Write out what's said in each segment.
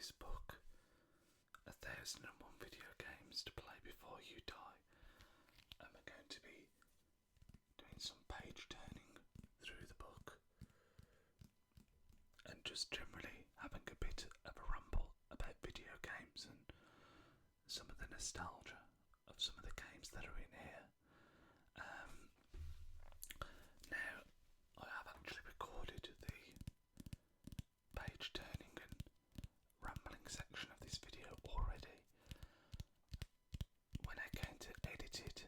this book, 1001 Video Games to Play Before You Die, and we're going to be doing some page turning through the book and just generally having a bit of a ramble about video games and some of the nostalgia of some of the games that are in here. Now, I have actually recorded the page turning and rambling section of this video already. When I came to edit it,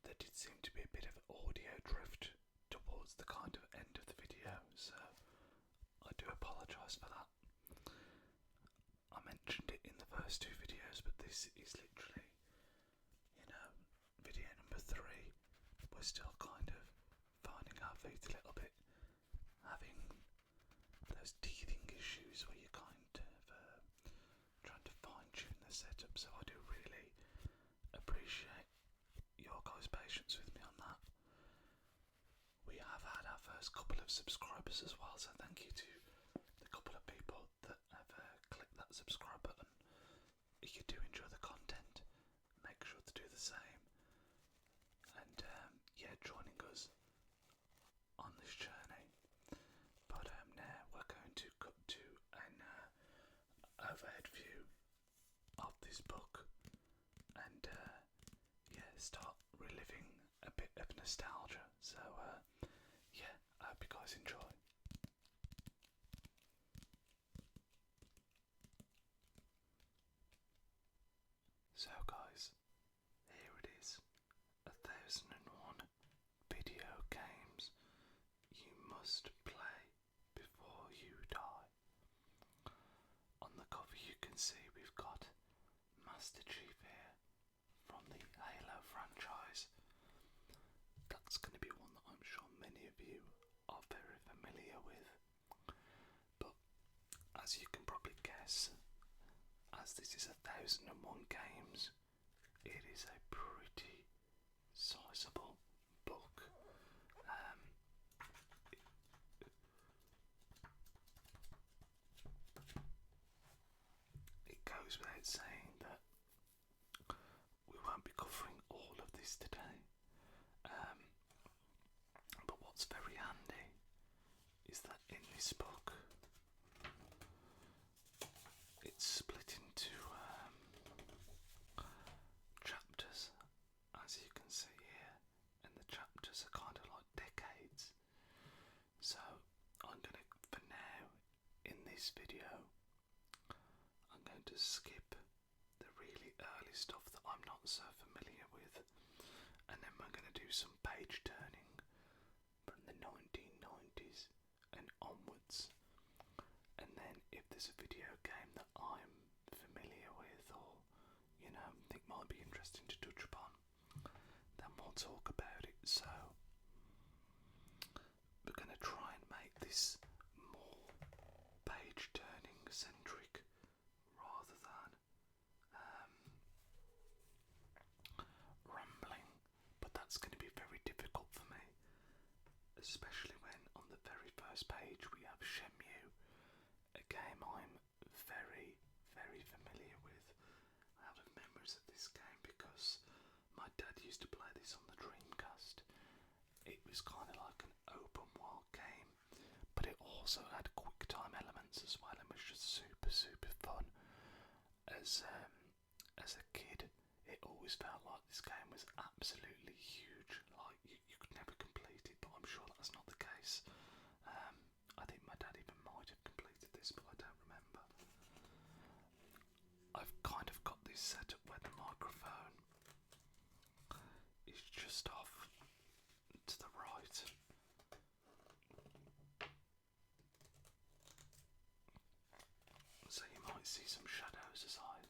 there did seem to be a bit of audio drift towards the kind of end of the video, so I do apologise for that. I mentioned it in the first two videos, but this is literally, video number 3. We're still kind of finding our feet a little bit, having those teething issues where you're kind of trying to fine-tune the setup, so I do really appreciate your guys' patience with me on that. We have had our first couple of subscribers as well, so thank you to the couple of people that have clicked that subscribe button. If you do enjoy the content, make sure to do the same, and joining us on this journey. But now we're going to cut to an overhead view of this book and start reliving a bit of nostalgia. So I hope you guys enjoy. So guys, here it is, 1001 video games you must play before you die. On the cover you can see we've got Master Chief here from the Halo franchise. That's going to be one that I'm sure many of you are very familiar with. But as you can probably guess, as this is 1001 games, it is a pretty sizable book. It goes without saying that we won't be covering all of this today, but what's very handy is that in this book it's split into chapters, as you can see here, and the chapters are kind of like decades. So I'm going to, for now, in this video, I'm going to skip the really early stuff that I'm not so familiar with, and then we're going to do some page turning from the 1990s and onwards. And then if there's a video game that I'm familiar with or think might be interesting to touch upon, then we'll talk about it. So we're going to try and make this more page turning centric rather than rambling, but that's going to be very difficult for me, especially when on the very first page we have Shenmue, a game I'm very, very familiar with. I have memories of this game because my dad used to play this on the Dreamcast. It was kind of like an open world game, but it also had quick time elements as well, and was just super, super fun. As a kid, it always felt like this game was absolutely huge, like you could never complete it, but I'm sure that's not the case. I think my dad even might have completed this, but I don't remember. I've kind of got this set up where the microphone is just off to the right. So you might see some shadows as I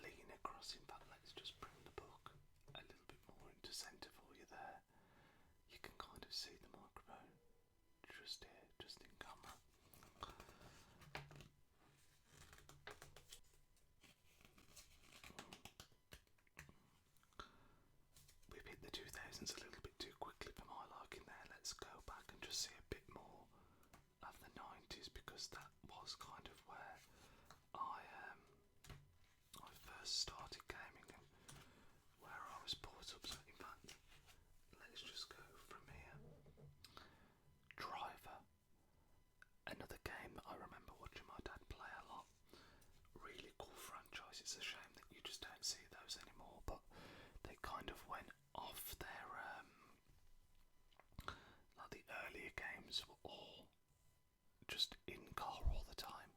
lean across. In fact, let's just bring the book a little bit more into centre for you there. You can kind of see the microphone just here, just in camera. We've hit the 2000s a little bit too quickly for my liking there. Let's go back and just see a bit more of the 90s, because that was kind first started gaming and where I was brought up. So in fact, let's just go from here. Driver, another game that I remember watching my dad play a lot. Really cool franchise. It's a shame that you just don't see those anymore, but they kind of went off their like the earlier games were all just in car all the time.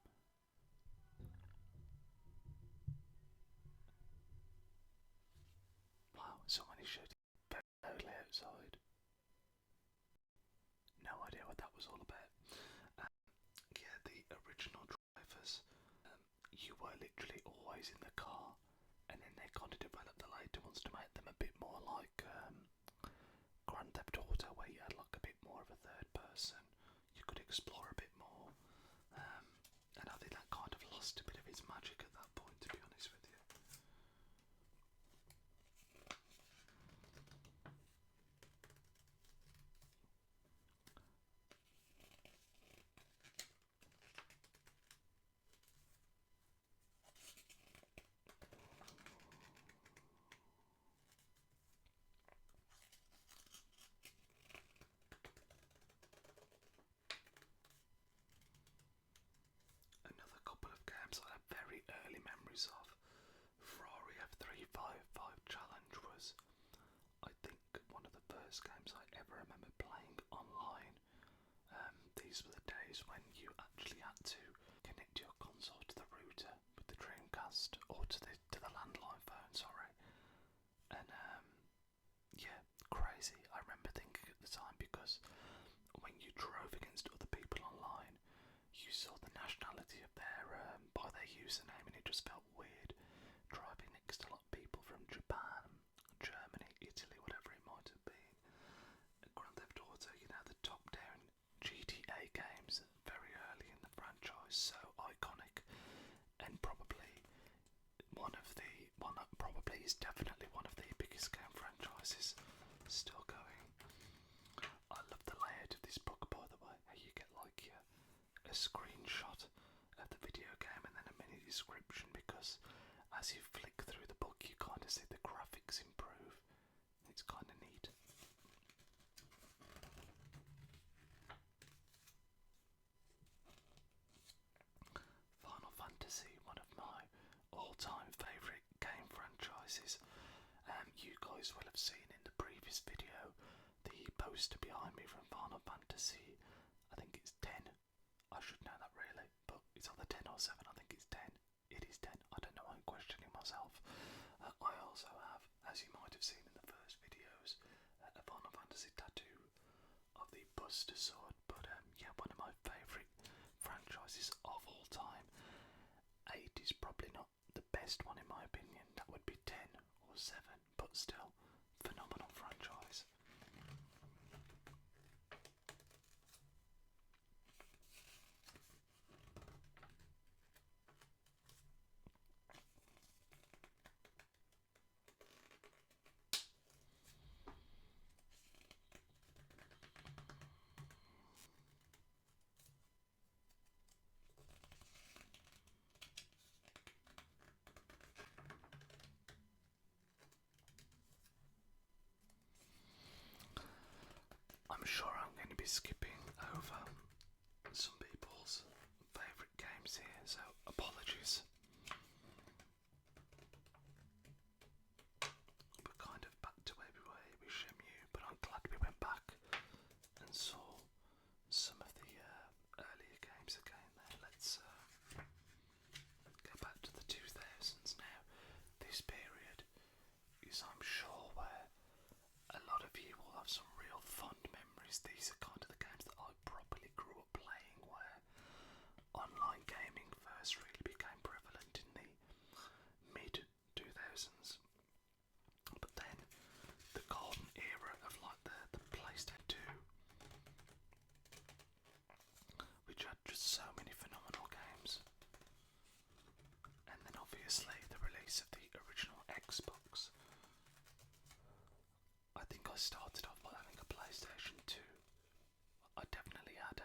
Wow, someone is shooting very slowly outside. No idea what that was all about. Yeah, the original drivers, you were literally always in the car, and then they kind of developed the later ones to make them a bit more like Grand Theft Auto, where you had like a bit more of a third person. You could explore a bit more, and I think that kind of lost a bit of its magic at that point, to be honest with you. Another couple of games I have very early memories of. Ferrari F355 Challenge was, I think, one of the first games I ever remember playing online. These were the days when you actually had to connect your console to the router with the Dreamcast, or to the landline phone, sorry. And yeah, crazy. I remember thinking at the time, because when you drove against other people online, you saw the nationality of their by their username, and it just felt weird driving next to a lot of people from Japan, Germany, Italy, whatever it might have been. Grand Theft Auto, you know, the top-down GTA games very early in the franchise, so iconic, and probably is definitely one of the biggest game franchises still going. I love the layout of this book, by the way, how you get like a screenshot of the video game and then a mini description, because as you flick through the book you kind of see the graphics improve. It's kind of neat. Final Fantasy, one of my all-time favourite game franchises. You guys will have seen in the previous video the poster behind me from Final Fantasy, I think it's 10. I should know that really, but it's either 10 or 7, I think it's 10. It is 10, I don't know, I'm questioning myself. I also have, as you might have seen in the first videos, a Final Fantasy tattoo of the Buster Sword, but yeah, one of my favourite franchises of all time. 8 is probably not the best one in my opinion, that would be 10 or 7, but still, phenomenal franchise. I'm sure I'm going to be skipping over some people's favourite games here, so apologies. We're kind of back to where we were with Shemu, but I'm glad we went back and saw some of the earlier games again there. Let's go back to the 2000s now. This period is, I'm sure, where a lot of you will have some real fond memories. These are kind of the games that I properly grew up playing, where online gaming first really became prevalent in the mid 2000s. But then the golden era of like the PlayStation 2, which had just so many phenomenal games. And then obviously the release of the original Xbox. I think I started off by having a PlayStation 2. I definitely had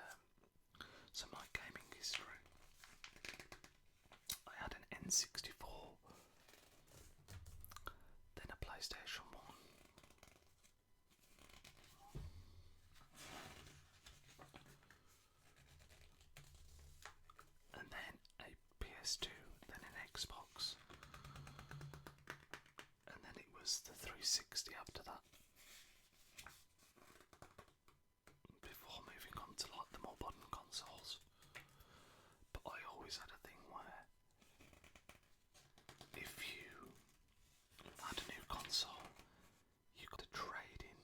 some like gaming history. I had an N64 PlayStation 1. And then a PS2, then an Xbox, and then it was the 360 after that, before moving on to like the more modern consoles. But I always had a thing where if you had a new console, you got to trade in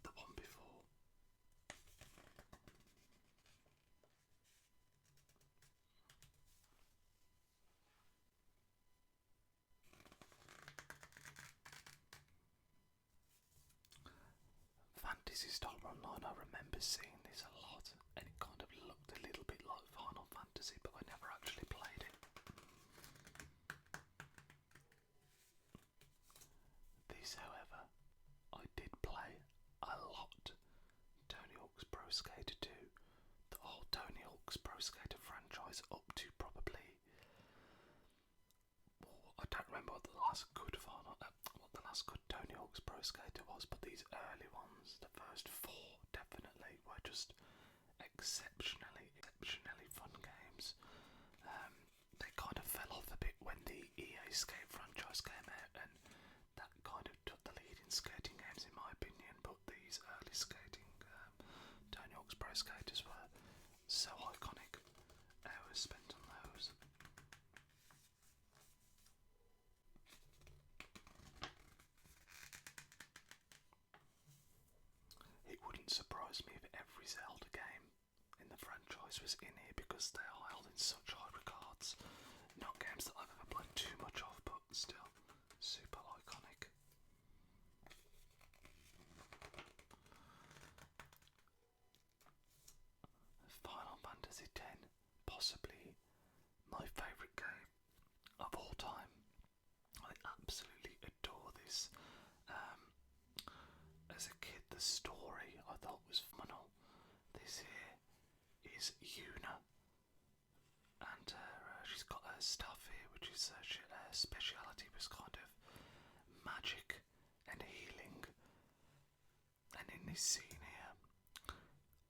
the one before. Fantasy Star Online, I remember seeing this a lot, and it kind of looked a little bit like Final Fantasy, but I never actually played it. This, however, I did play a lot. Tony Hawk's Pro Skater 2, the whole Tony Hawk's Pro Skater franchise up to probably, I don't remember what the last good Tony Hawk's Pro Skater was, but these early ones, the first four definitely, were just exceptionally fun games. They kind of fell off a bit when the EA Skate franchise came out, and that kind of took the lead in skating games in my opinion, but these early skating Tony Hawk's Pro Skaters were so iconic. Hours spent on those. It wouldn't surprise me if every Zelda game in the franchise was in here, because they are held in such high regards. Not games that I've ever played too much of, but still super iconic. Final Fantasy X, possibly my favourite game of all time. I absolutely adore this. As a kid, the story I thought was phenomenal. This here is Yuna, and she's got her stuff here, which is her speciality was kind of magic and healing. And in this scene here,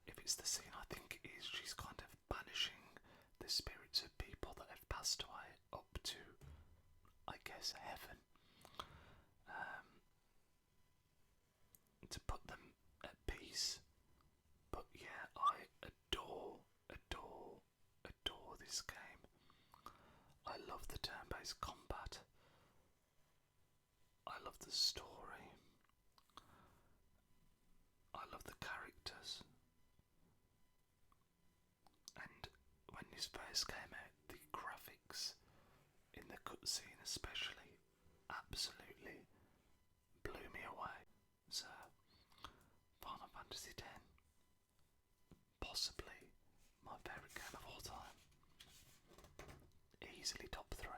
if it's the scene I think it is, she's kind of banishing the spirits of people that have passed away up to, I guess, heaven, to put them at peace. But yeah, I adore this game. I love the turn-based combat. I love the story. I love the characters. And when this first came out, the graphics in the cutscene especially absolutely blew me away. So, Final Fantasy X, possibly my favourite game of all time. Easily top 3.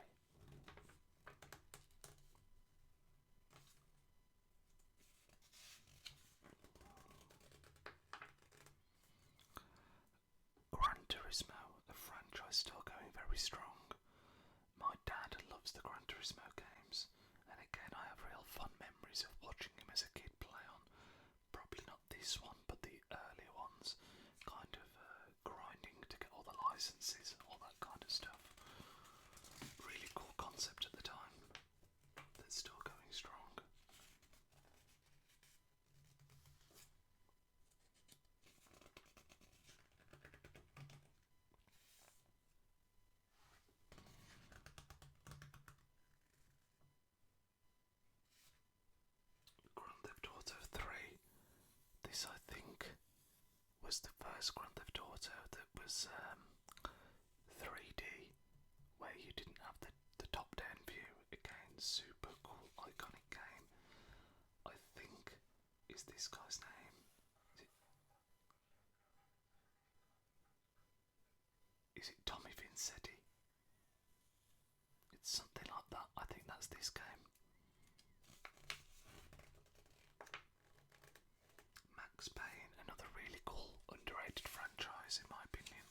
Gran Turismo, a franchise still going very strong. My dad loves the Gran Turismo games, and again I have real fun memories of watching him as a kid play on, probably not this one, but the earlier ones, kind of grinding to get all the licenses, all that kind of stuff. Really cool concept at the time, that's still going strong. Grand Theft Auto 3. This, I think, was the first Grand Theft Auto that was 3D, where you didn't have the top-down view. Again, super cool, iconic game. I think, is this guy's name? Is it Tommy Vincetti? It's something like that. I think that's this game. Max Payne, another really cool, underrated franchise in my opinion.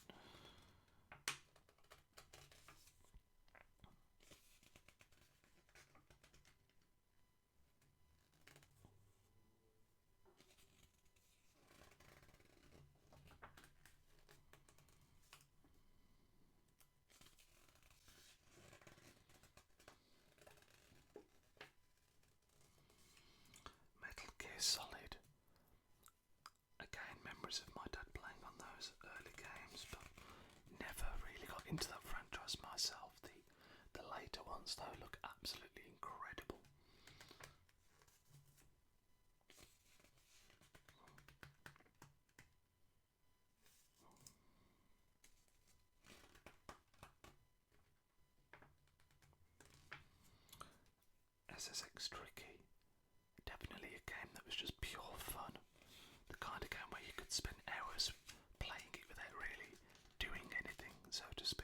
got into that franchise myself. The later ones though look absolutely incredible. SSX Tricky, definitely a game that was just pure fun. The kind of game where you could spend hours playing it without really doing anything, so to speak.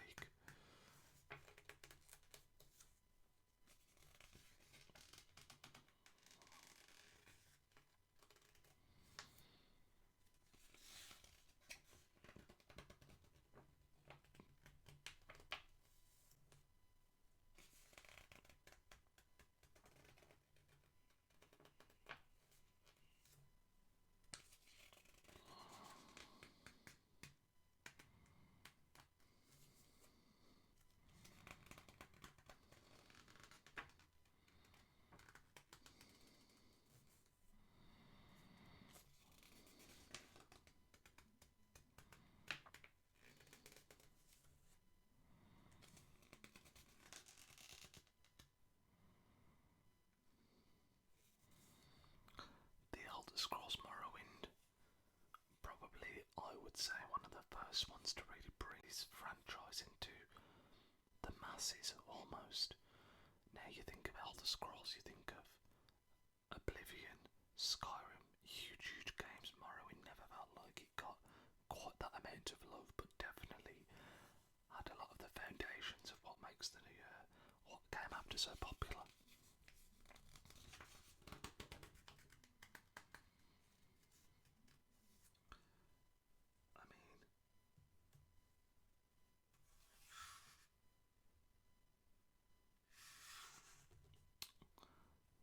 The Elder Scrolls Morrowind, probably I would say one of the first ones to really bring this franchise into the masses almost. Now you think of Elder Scrolls, you think of Oblivion, Skyrim, huge games. Morrowind never felt like it got quite that amount of love, but definitely had a lot of the foundations of what makes what came after so popular. I mean,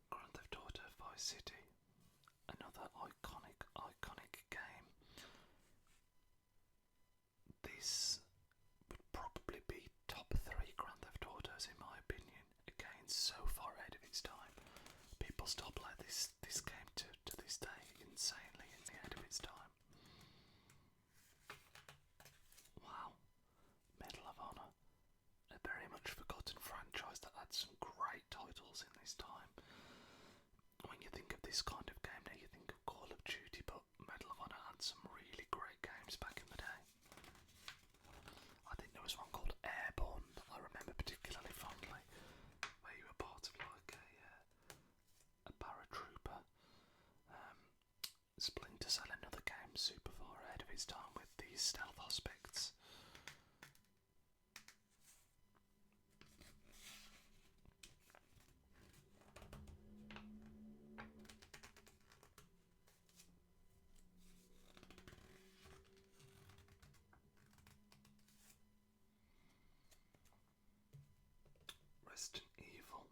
Grand Theft Auto Vice City, another iconic game. This would probably be top 3 Grand Theft Autos in my opinion. Again, so far ahead of its time. People still play this game to this day, insanely ahead of its time. Wow, Medal of Honor, a very much forgotten franchise that had some great titles in this time. When you think of this kind of game now, you think of Call of Duty, but Medal of Honor had some really great games back in the day. I think there was one called Airborne that I remember particularly fondly, where you were part of like a paratrooper. Splinter Cell, another game super far ahead of its time with these stealth aspects. Resident Evil,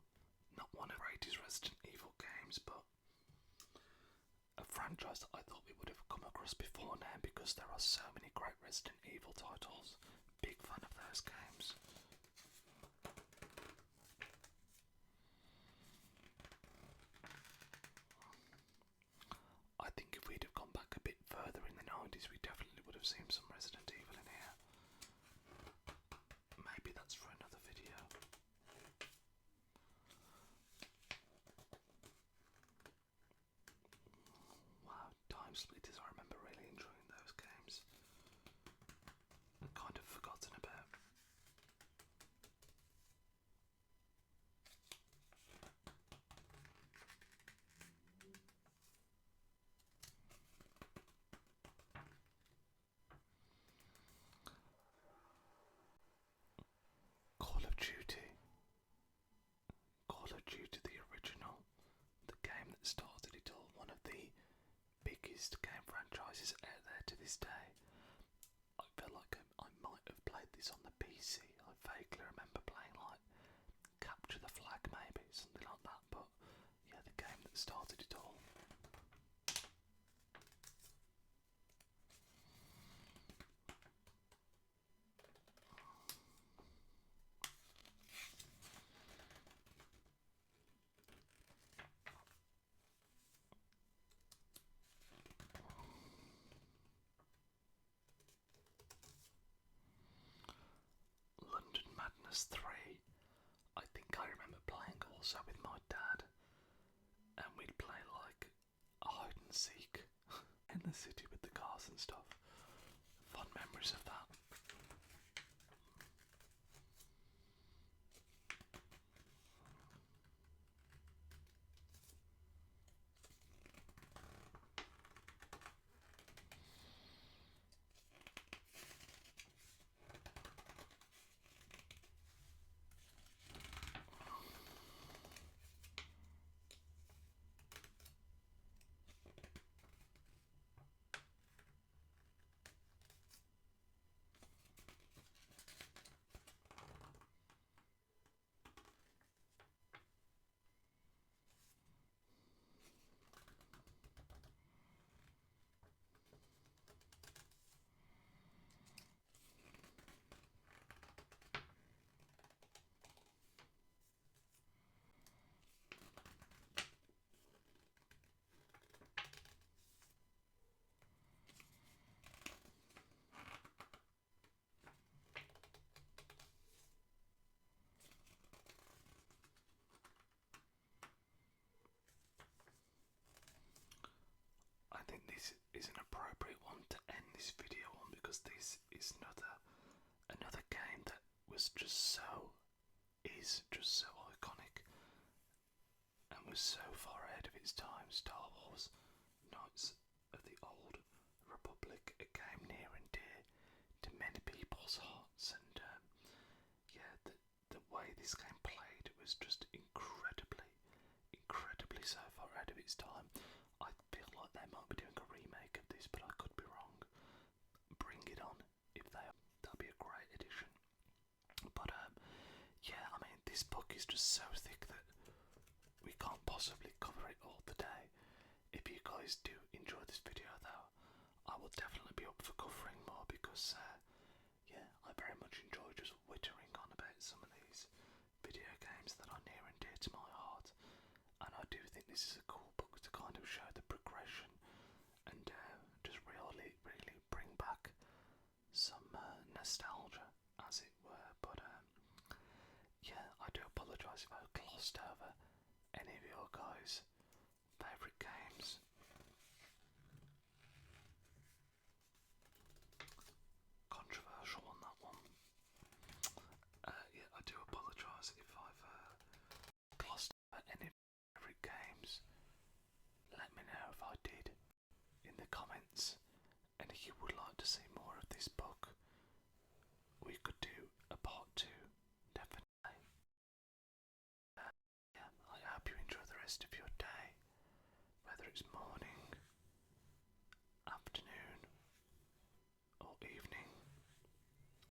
not one of the greatest Resident Evil games, but a franchise that I thought we would have come across before now because there are so many great Resident Evil titles. Big fan of those games. I think if we'd have gone back a bit further in the 90s, we definitely would have seen some Resident Evil in here. Maybe that's for another video. Wow, Time Splitters, I remember really enjoying those games. Kind of forgotten about. Call of Duty. Call of Duty, the original. The game that started it all. One of the biggest game franchises out there to this day. I feel like I might have played this on the PC. I vaguely remember playing like Capture the Flag maybe, something like that, but yeah, the game that started it all. Madness 3, I think I remember playing also with my dad, and we'd play like hide and seek in the city with the cars and stuff. Fun memories of that. I think this is an appropriate one to end this video on, because this is another game that was just so iconic and was so far ahead of its time. Star Wars Knights of the Old Republic, a game near and dear to many people's hearts, and the way this game played was just incredibly so far ahead of its time. I feel like they might be doing a remake of this, but I could be wrong. Bring it on if they are. That'd be a great addition. But yeah, I mean, this book is just so thick that we can't possibly cover it all today. If you guys do enjoy this video though, I will definitely be up for covering more, because yeah, I very much enjoy just whittering on about some of these video games that are near and dear to my heart, and I do think this is a cool book to kind of show the progression and just really bring back some nostalgia, as it were. But yeah, I do apologise if I glossed over any of your guys' favourite games. Controversial on that one. Yeah, I do apologise if I've glossed over any of your favourite games. Let me know if I did in the comments, and if you would like to see